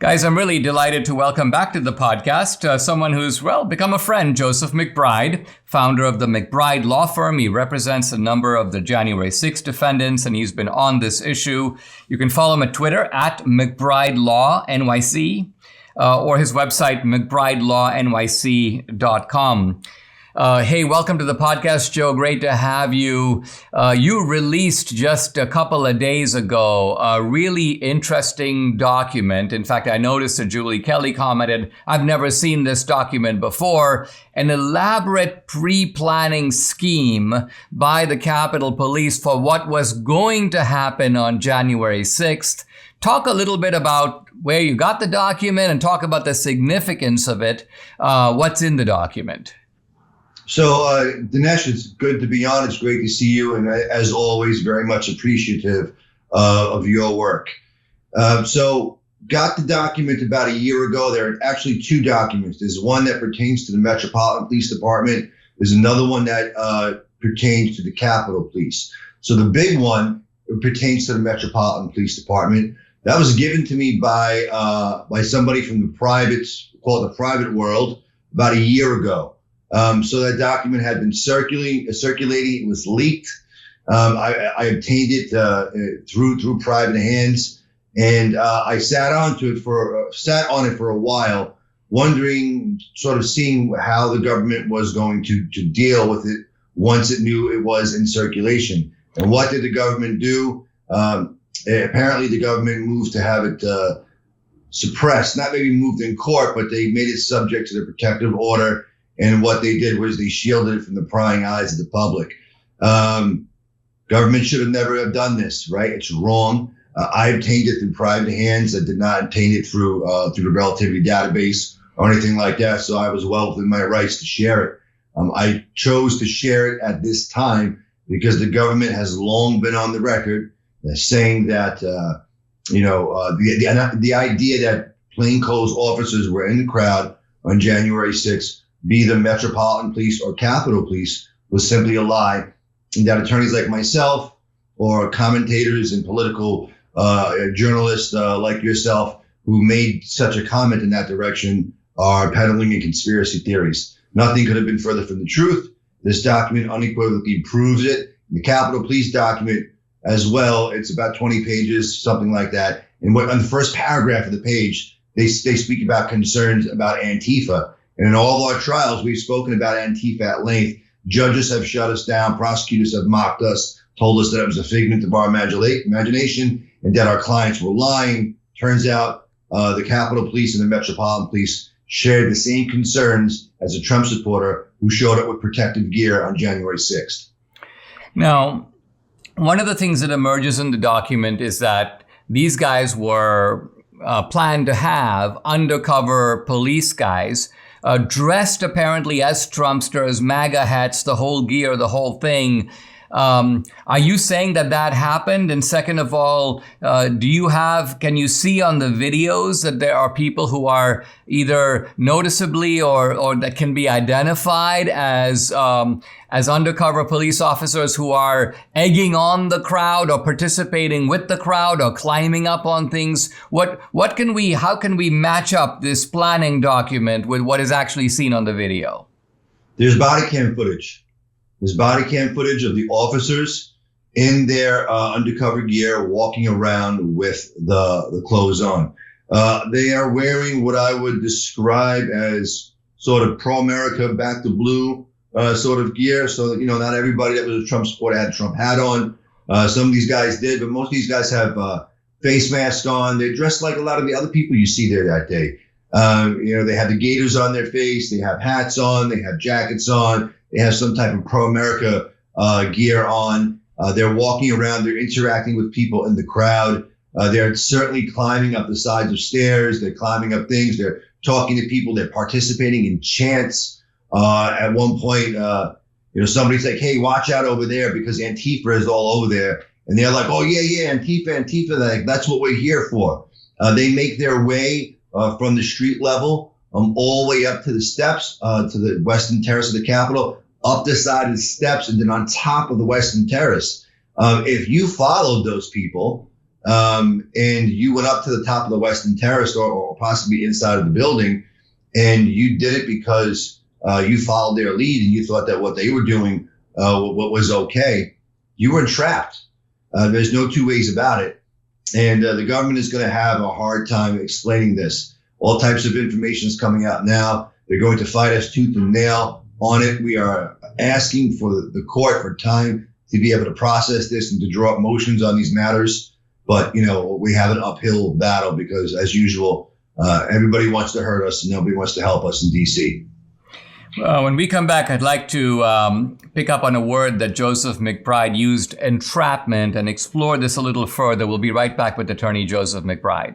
Guys, I'm really delighted to welcome back to the podcast someone who's, become a friend, Joseph McBride, founder of the McBride Law Firm. He represents a number of the January 6th defendants, and he's been on this issue. You can follow him at Twitter at McBride Law NYC or his website, McBrideLawNYC.com. Hey, welcome to the podcast, Joe. Great to have you. You released just a couple of days ago a really interesting document. In fact, I noticed that Julie Kelly commented, "I've never seen this document before." An elaborate pre-planning scheme by the Capitol Police for what was going to happen on January 6th. Talk a little bit about where you got the document and talk about the significance of it. What's in the document? So, Dinesh, it's good to be on. It's great to see you. And as always, very much appreciative of your work. So got the document about a year ago. There are actually two documents. There's one that pertains to the Metropolitan Police Department. There's another one that pertains to the Capitol Police. So the big one pertains to the Metropolitan Police Department. That was given to me by somebody from the private world about a year ago. So that document had been circulating. It was leaked. I obtained it through private hands, and I sat on it for a while, wondering, sort of seeing how the government was going to deal with it once it knew it was in circulation. And what did the government do? Apparently, the government moved to have it suppressed, not maybe moved in court, but they made it subject to the protective order. And what they did was they shielded it from the prying eyes of the public. Government should have never have done this, right? It's wrong. I obtained it through private hands. I did not obtain it through the relativity database or anything like that. So I was well within my rights to share it. I chose to share it at this time because the government has long been on the record saying that, the idea that plainclothes officers were in the crowd on January 6th, be the Metropolitan Police or Capitol Police, was simply a lie, and that attorneys like myself or commentators and political journalists like yourself who made such a comment in that direction are peddling in conspiracy theories. Nothing could have been further from the truth. This document unequivocally proves it. The Capitol Police document as well, it's about 20 pages, something like that. And on the first paragraph of the page, they speak about concerns about Antifa. And in all of our trials, we've spoken about Antifa at length. Judges have shut us down. Prosecutors have mocked us, told us that it was a figment of our imagination and that our clients were lying. Turns out the Capitol Police and the Metropolitan Police shared the same concerns as a Trump supporter who showed up with protective gear on January 6th. Now, one of the things that emerges in the document is that these guys were planned to have undercover police guys dressed apparently as Trumpsters, MAGA hats, the whole gear, the whole thing. Are you saying that happened? And second of all, can you see on the videos that there are people who are either noticeably or that can be identified as undercover police officers who are egging on the crowd or participating with the crowd or climbing up on things? How can we match up this planning document with what is actually seen on the video? There's body cam footage. There's body cam footage of the officers in their undercover gear walking around with the clothes on. They are wearing what I would describe as sort of pro-America, back to blue sort of gear. So, not everybody that was a Trump supporter had a Trump hat on. Some of these guys did, but most of these guys have face masks on. They're dressed like a lot of the other people you see there that day. They have the gaiters on their face. They have hats on. They have jackets on. They have some type of pro-America gear on. They're walking around. They're interacting with people in the crowd. They're certainly climbing up the sides of stairs. They're climbing up things. They're talking to people. They're participating in chants. At one point, somebody's like, "Hey, watch out over there because Antifa is all over there." And they're like, "Oh, yeah, Antifa. That's what we're here for." They make their way from the street level all the way up to the steps, to the western terrace of the Capitol, up the side of the steps, and then on top of the western terrace. If you followed those people, and you went up to the top of the Western Terrace or possibly inside of the building, and you did it because you followed their lead and you thought that what they were doing what was okay, you were entrapped. There's no two ways about it. And the government is going to have a hard time explaining this. All types of information is coming out now. They're going to fight us tooth and nail on it. We are asking for the court for time to be able to process this and to draw up motions on these matters. But, we have an uphill battle because, as usual, everybody wants to hurt us and nobody wants to help us in D.C. When we come back, I'd like to pick up on a word that Joseph McBride used, entrapment, and explore this a little further. We'll be right back with attorney Joseph McBride.